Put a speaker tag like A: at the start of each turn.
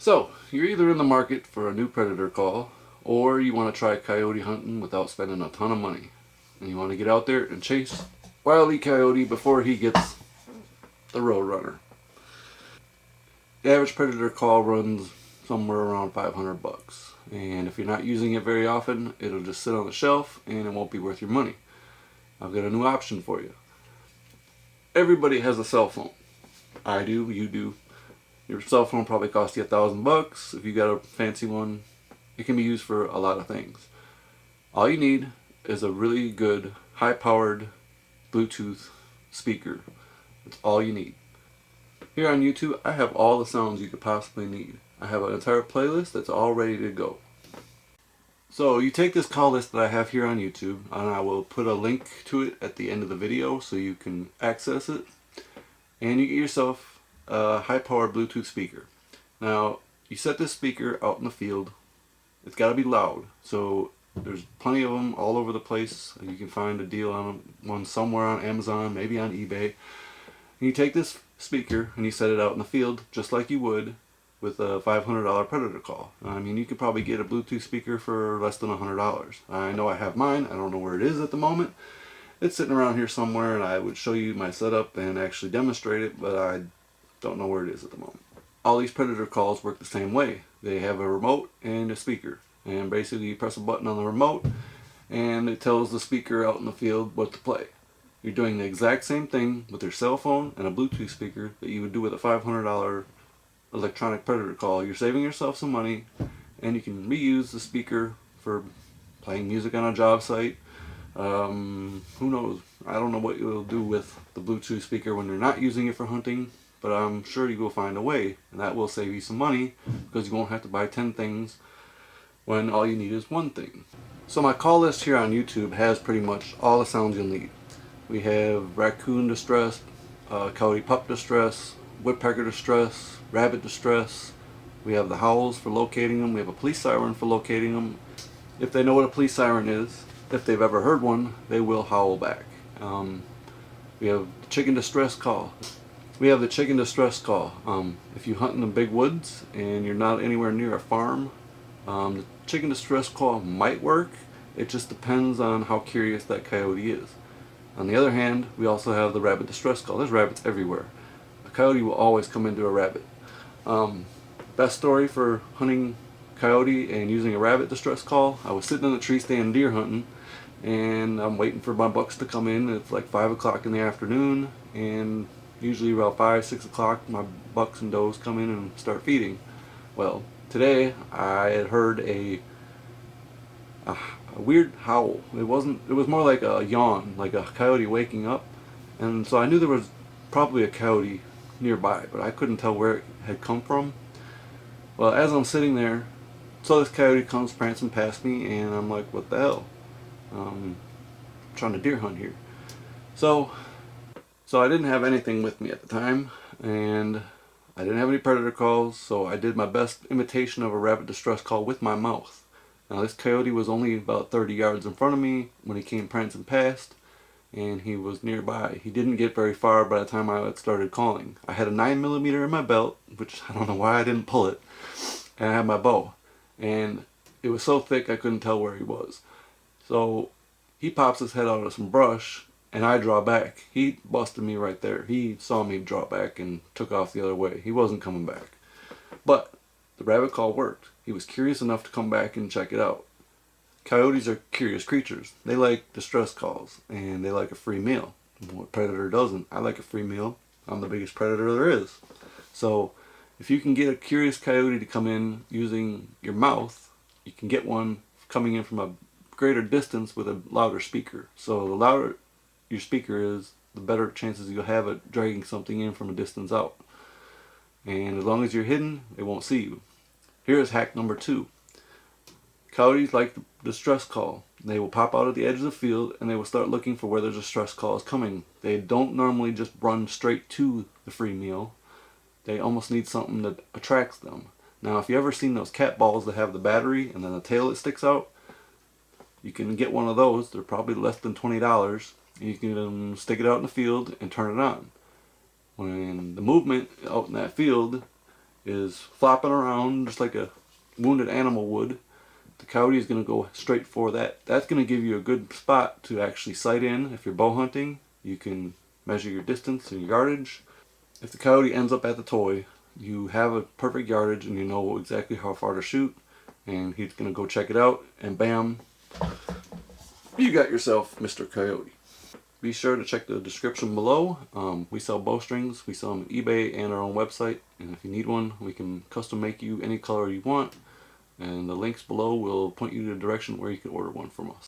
A: So, you're either in the market for a new predator call, or you want to try coyote hunting without spending a ton of money. And you want to get out there and chase Wile E. Coyote before he gets the Roadrunner. The average predator call runs somewhere around 500 bucks. And if you're not using it very often, it'll just sit on the shelf and it won't be worth your money. I've got a new option for you. Everybody has a cell phone. I do, you do. Your cell phone probably costs you $1,000. If you got a fancy one, it can be used for a lot of things. All you need is a really good, high-powered Bluetooth speaker. That's all you need. Here on YouTube, I have all the sounds you could possibly need. I have an entire playlist that's all ready to go. So you take this call list that I have here on YouTube, and I will put a link to it at the end of the video so you can access it. And you get yourself a high-powered Bluetooth speaker. Now, you set this speaker out in the field. It's got to be loud. So there's plenty of them all over the place. You can find a deal on one somewhere on Amazon, maybe on eBay. And you take this speaker and you set it out in the field just like you would with a $500 predator call. I mean, you could probably get a Bluetooth speaker for less than $100. I know I have mine. I don't know where it is at the moment. It's sitting around here somewhere, and I would show you my setup and actually demonstrate it, but I don't know where it is at the moment. All these predator calls work the same way. They have a remote and a speaker, and basically you press a button on the remote and it tells the speaker out in the field what to play. You're doing the exact same thing with your cell phone and a Bluetooth speaker that you would do with a $500 electronic predator call. You're saving yourself some money, and you can reuse the speaker for playing music on a job site. Who knows? I don't know what you'll do with the Bluetooth speaker when you're not using it for hunting, but I'm sure you will find a way, and that will save you some money because you won't have to buy 10 things when all you need is one thing. So my call list here on YouTube has pretty much all the sounds you'll need. We have raccoon distress, coyote pup distress, woodpecker distress, rabbit distress. We have the howls for locating them. We have a police siren for locating them. If they know what a police siren is, if they've ever heard one, they will howl back. We have the chicken distress call. If you hunt in the big woods and you're not anywhere near a farm, the chicken distress call might work. It just depends on how curious that coyote is. On the other hand, we also have the rabbit distress call. There's rabbits everywhere. A coyote will always come into a rabbit. Best story for hunting coyote and using a rabbit distress call. I was sitting in a tree stand deer hunting, and I'm waiting for my bucks to come in. It's like 5 o'clock in the afternoon, and usually about 5, 6 o'clock my bucks and does come in and start feeding. Well, today I had heard a weird howl. It was more like a yawn, like a coyote waking up. And so I knew there was probably a coyote nearby, but I couldn't tell where it had come from. Well, as I'm sitting there, so this coyote comes prancing past me, and I'm like, what the hell? I'm trying to deer hunt here. So I didn't have anything with me at the time, and I didn't have any predator calls, so I did my best imitation of a rabbit distress call with my mouth. Now this coyote was only about 30 yards in front of me when he came prancing past, and he was nearby. He didn't get very far by the time I started calling. I had a 9mm in my belt, which I don't know why I didn't pull it, and I had my bow. And it was so thick I couldn't tell where he was. So he pops his head out of some brush, and I draw back. He busted me right there. He saw me draw back and took off the other way. He wasn't coming back. But the rabbit call worked. He was curious enough to come back and check it out. Coyotes are curious creatures. They like distress calls, and they like a free meal. What predator doesn't? I like a free meal. I'm the biggest predator there is. So if you can get a curious coyote to come in using your mouth, you can get one coming in from a greater distance with a louder speaker. So the louder your speaker is, the better chances you'll have at dragging something in from a distance out. And as long as you're hidden, it won't see you. Here is hack number 2. Coyotes like the distress call. They will pop out at the edge of the field, and they will start looking for where the distress call is coming. They don't normally just run straight to the free meal. They almost need something that attracts them. Now, if you ever seen those cat balls that have the battery and then the tail that sticks out, you can get one of those. They're probably less than $20. You can stick it out in the field and turn it on. When the movement out in that field is flopping around just like a wounded animal would, the coyote is going to go straight for that. That's going to give you a good spot to actually sight in. If you're bow hunting, you can measure your distance and yardage. If the coyote ends up at the toy, you have a perfect yardage and you know exactly how far to shoot, and he's going to go check it out, and bam, you got yourself Mr. Coyote. Be sure to check the description below. We sell bowstrings. We sell them on eBay and our own website. And if you need one, we can custom make you any color you want. And the links below will point you to the direction where you can order one from us.